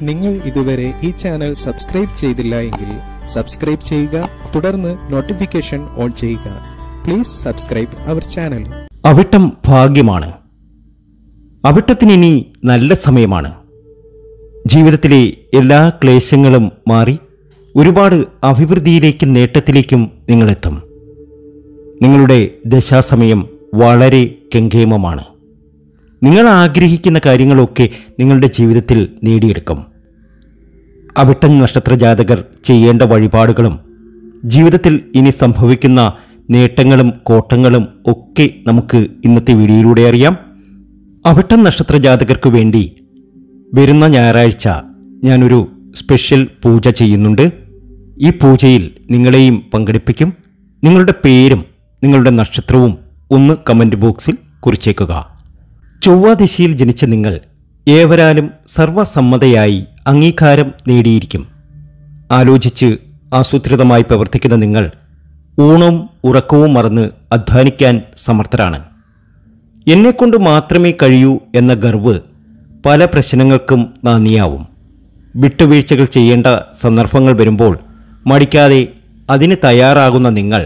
നിങ്ങൾ ഇതുവരെ ഈ ചാനൽ സബ്സ്ക്രൈബ് ചെയ്തില്ല എങ്കിൽ സബ്സ്ക്രൈബ് ചെയ്യുക, തുടർന്ന് നോട്ടിഫിക്കേഷൻ ഓൺ ചെയ്യുക. Please subscribe our channel. Avittam ഭാഗ്യമാണ്. അവിട്ടത്തിനി നല്ല സമയമാണ്. ജീവിതത്തിലെ എല്ലാ ക്ലേശങ്ങളും മാറി ഒരുപാട് അഭിവൃദ്ധിയിലേക്കും നേട്ടത്തിലേക്കും നിങ്ങളെത്തും. നിങ്ങളുടെ ദശാസമയം വളരെ കെങ്കേമമാണ്. നിങ്ങൾ ആഗ്രഹിക്കുന്ന കാര്യങ്ങളൊക്കെ നിങ്ങളുടെ ജീവിതത്തിൽ നേടിയെടുക്കും. അവിട്ടം നക്ഷത്ര ജാതകർ ചെയ്യേണ്ട വഴിപാടുകളും ജീവിതത്തിൽ ഇനി സംഭവിക്കുന്ന നേട്ടങ്ങളും കോട്ടങ്ങളും ഒക്കെ നമുക്ക് ഇന്നത്തെ വീഡിയോയിലൂടെ അറിയാം. അവിട്ടം നക്ഷത്ര ജാതകർക്ക് വേണ്ടി വരുന്ന ഞായറാഴ്ച ഞാനൊരു സ്പെഷ്യൽ പൂജ ചെയ്യുന്നുണ്ട്. ഈ പൂജയിൽ നിങ്ങളെയും പങ്കെടുപ്പിക്കും. നിങ്ങളുടെ പേരും നിങ്ങളുടെ നക്ഷത്രവും ഒന്ന് കമൻറ്റ് ബോക്സിൽ കുറിച്ചേക്കുക. ചൊവ്വാദിശയിൽ ജനിച്ച നിങ്ങൾ ഏവരാലും സർവസമ്മതയായി അംഗീകാരം നേടിയിരിക്കും. ആലോചിച്ച് ആസൂത്രിതമായി പ്രവർത്തിക്കുന്ന നിങ്ങൾ ഊണവും ഉറക്കവും മറന്ന് അധ്വാനിക്കാൻ സമർത്ഥരാണ്. എന്നെക്കൊണ്ട് മാത്രമേ കഴിയൂ എന്ന ഗർവ് പല പ്രശ്നങ്ങൾക്കും നാന്ദിയാവും. വിട്ടുവീഴ്ചകൾ ചെയ്യേണ്ട സന്ദർഭങ്ങൾ വരുമ്പോൾ മടിക്കാതെ അതിന് തയ്യാറാകുന്ന നിങ്ങൾ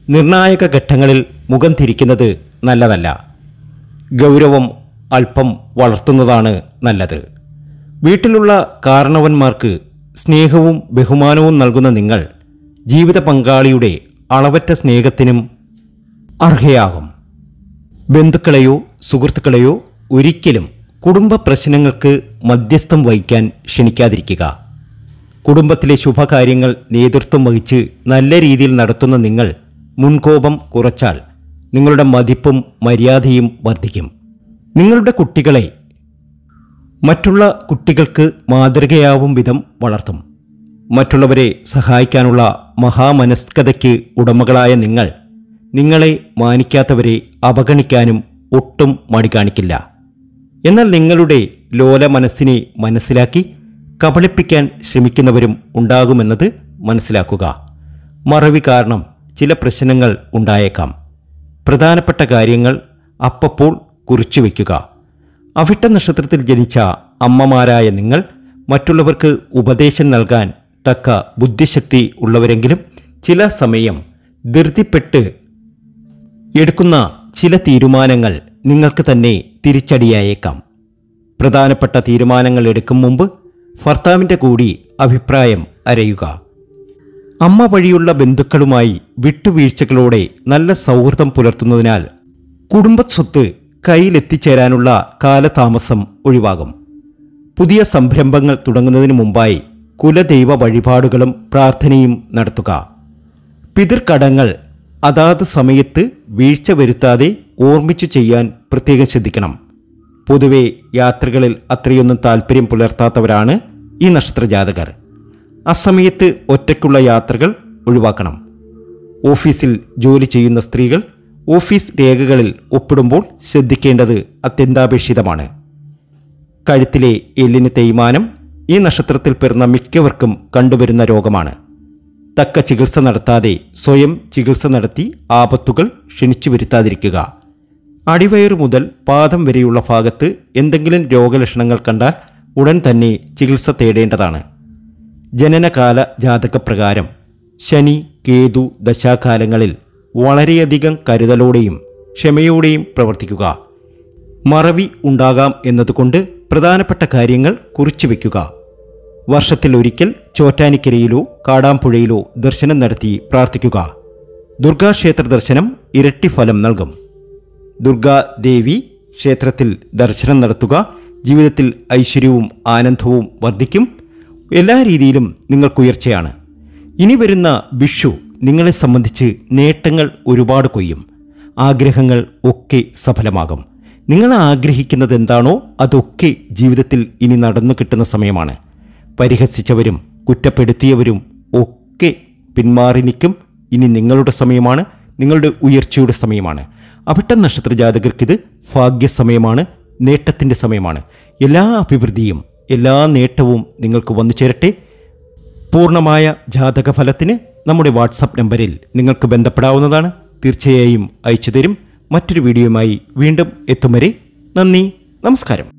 നിർണായക ഘട്ടങ്ങളിൽ മുഖം തിരിക്കുന്നത് നല്ലതല്ല. ഗൗരവം അല്പം വളർത്തുന്നതാണ് നല്ലത്. വീട്ടിലുള്ള കാരണവന്മാർക്ക് സ്നേഹവും ബഹുമാനവും നൽകുന്ന നിങ്ങൾ ജീവിത പങ്കാളിയുടെ അളവറ്റ സ്നേഹത്തിനും അർഹയാകും. ബന്ധുക്കളെയോ സുഹൃത്തുക്കളെയോ ഒരിക്കലും കുടുംബ പ്രശ്നങ്ങൾക്ക് മധ്യസ്ഥം വഹിക്കാൻ ക്ഷണിക്കാതിരിക്കുക. കുടുംബത്തിലെ ശുഭകാര്യങ്ങൾ നേതൃത്വം വഹിച്ച് നല്ല രീതിയിൽ നടത്തുന്ന നിങ്ങൾ മുൻകോപം കുറച്ചാൽ നിങ്ങളുടെ മതിപ്പും മര്യാദയും വർദ്ധിക്കും. നിങ്ങളുടെ കുട്ടികളെ മറ്റുള്ള കുട്ടികൾക്ക് മാതൃകയാവും വിധം വളർത്തും. മറ്റുള്ളവരെ സഹായിക്കാനുള്ള മഹാമനസ്കതയ്ക്ക് ഉടമകളായ നിങ്ങൾ നിങ്ങളെ മാനിക്കാത്തവരെ അവഗണിക്കാനും ഒട്ടും മടി കാണിക്കില്ല. എന്നാൽ നിങ്ങളുടെ ലോല മനസ്സിനെ മനസ്സിലാക്കി കബളിപ്പിക്കാൻ ശ്രമിക്കുന്നവരും ഉണ്ടാകുമെന്നത് മനസ്സിലാക്കുക. മറവി കാരണം ചില പ്രശ്നങ്ങൾ ഉണ്ടായേക്കാം. പ്രധാനപ്പെട്ട കാര്യങ്ങൾ അപ്പപ്പോൾ കുറിച്ചു വയ്ക്കുക. അവിട്ട നക്ഷത്രത്തിൽ ജനിച്ച അമ്മമാരായ നിങ്ങൾ മറ്റുള്ളവർക്ക് ഉപദേശം നൽകാൻ തക്ക ബുദ്ധിശക്തി ഉള്ളവരെങ്കിലും ചില സമയം ധൃതിപ്പെട്ട് എടുക്കുന്ന ചില തീരുമാനങ്ങൾ നിങ്ങൾക്ക് തന്നെ തിരിച്ചടിയായേക്കാം. പ്രധാനപ്പെട്ട തീരുമാനങ്ങൾ എടുക്കും മുമ്പ് ഭർത്താവിൻ്റെ കൂടി അഭിപ്രായം അറിയുക. അമ്മ വഴിയുള്ള ബന്ധുക്കളുമായി വിട്ടുവീഴ്ചകളോടെ നല്ല സൗഹൃദം പുലർത്തുന്നതിനാൽ കുടുംബസ്വത്ത് കയ്യിലെത്തിച്ചേരാനുള്ള കാലതാമസം ഒഴിവാകും. പുതിയ സംരംഭങ്ങൾ തുടങ്ങുന്നതിന് മുമ്പായി കുലദൈവ വഴിപാടുകളും പ്രാർത്ഥനയും നടത്തുക. പിതൃകടങ്ങൾ അതാത് സമയത്ത് വീഴ്ച വരുത്താതെ ഓർമ്മിച്ചു ചെയ്യാൻ പ്രത്യേകം ശ്രദ്ധിക്കണം. പൊതുവെ യാത്രകളിൽ അത്രയൊന്നും താല്പര്യം പുലർത്താത്തവരാണ് ഈ നക്ഷത്രജാതകർ. അസമയത്ത് ഒറ്റയ്ക്കുള്ള യാത്രകൾ ഒഴിവാക്കണം. ഓഫീസിൽ ജോലി ചെയ്യുന്ന സ്ത്രീകൾ ഓഫീസ് രേഖകളിൽ ഒപ്പിടുമ്പോൾ ശ്രദ്ധിക്കേണ്ടത് അത്യന്താപേക്ഷിതമാണ്. കഴുത്തിലെ എല്ലിന് തേയ്മാനം ഈ നക്ഷത്രത്തിൽ പിറന്ന മിക്കവർക്കും കണ്ടുവരുന്ന രോഗമാണ്. തക്ക ചികിത്സ നടത്താതെ സ്വയം ചികിത്സ നടത്തി ആപത്തുകൾ ക്ഷണിച്ചു വരുത്താതിരിക്കുക. അടിവയറു മുതൽ പാദം വരെയുള്ള ഭാഗത്ത് എന്തെങ്കിലും രോഗലക്ഷണങ്ങൾ കണ്ടാൽ ഉടൻ തന്നെ ചികിത്സ തേടേണ്ടതാണ്. ജനനകാല ജാതകപ്രകാരം ശനി കേതു ദശാകാലങ്ങളിൽ വളരെയധികം കരുതലോടെയും ക്ഷമയോടെയും പ്രവർത്തിക്കുക. മറവി ഉണ്ടാകാം എന്നതുകൊണ്ട് പ്രധാനപ്പെട്ട കാര്യങ്ങൾ കുറിച്ചു വയ്ക്കുക. വർഷത്തിലൊരിക്കൽ ചോറ്റാനിക്കരയിലോ കാടാമ്പുഴയിലോ ദർശനം നടത്തി പ്രാർത്ഥിക്കുക. ദുർഗാക്ഷേത്ര ദർശനം ഇരട്ടി ഫലം നൽകും. ദുർഗാദേവി ക്ഷേത്രത്തിൽ ദർശനം നടത്തുക. ജീവിതത്തിൽ ഐശ്വര്യവും ആനന്ദവും വർദ്ധിക്കും. എല്ലാ രീതിയിലും നിങ്ങൾക്കുയർച്ചയാണ്. ഇനി വരുന്ന വിഷു നിങ്ങളെ സംബന്ധിച്ച് നേട്ടങ്ങൾ ഒരുപാട് കൊയ്യും. ആഗ്രഹങ്ങൾ ഒക്കെ സഫലമാകും. നിങ്ങൾ ആഗ്രഹിക്കുന്നത് എന്താണോ അതൊക്കെ ജീവിതത്തിൽ ഇനി നടന്നു കിട്ടുന്ന സമയമാണ്. പരിഹസിച്ചവരും കുറ്റപ്പെടുത്തിയവരും ഒക്കെ പിന്മാറി നിൽക്കും. ഇനി നിങ്ങളുടെ സമയമാണ്, നിങ്ങളുടെ ഉയർച്ചയുടെ സമയമാണ്. അവിട്ടം നക്ഷത്ര ജാതകർക്കിത് ഭാഗ്യസമയമാണ്, നേട്ടത്തിൻ്റെ സമയമാണ്. എല്ലാ അഭിവൃദ്ധിയും എല്ലാ നേട്ടവും നിങ്ങൾക്ക് വന്നു ചേരട്ടെ. പൂർണ്ണമായ ജാതകഫലത്തിന് നമ്മുടെ വാട്സപ്പ് നമ്പറിൽ നിങ്ങൾക്ക് ബന്ധപ്പെടാവുന്നതാണ്. തീർച്ചയായും അയച്ചു തരും. മറ്റൊരു വീഡിയോയുമായി വീണ്ടും എത്തും വരെ നന്ദി, നമസ്കാരം.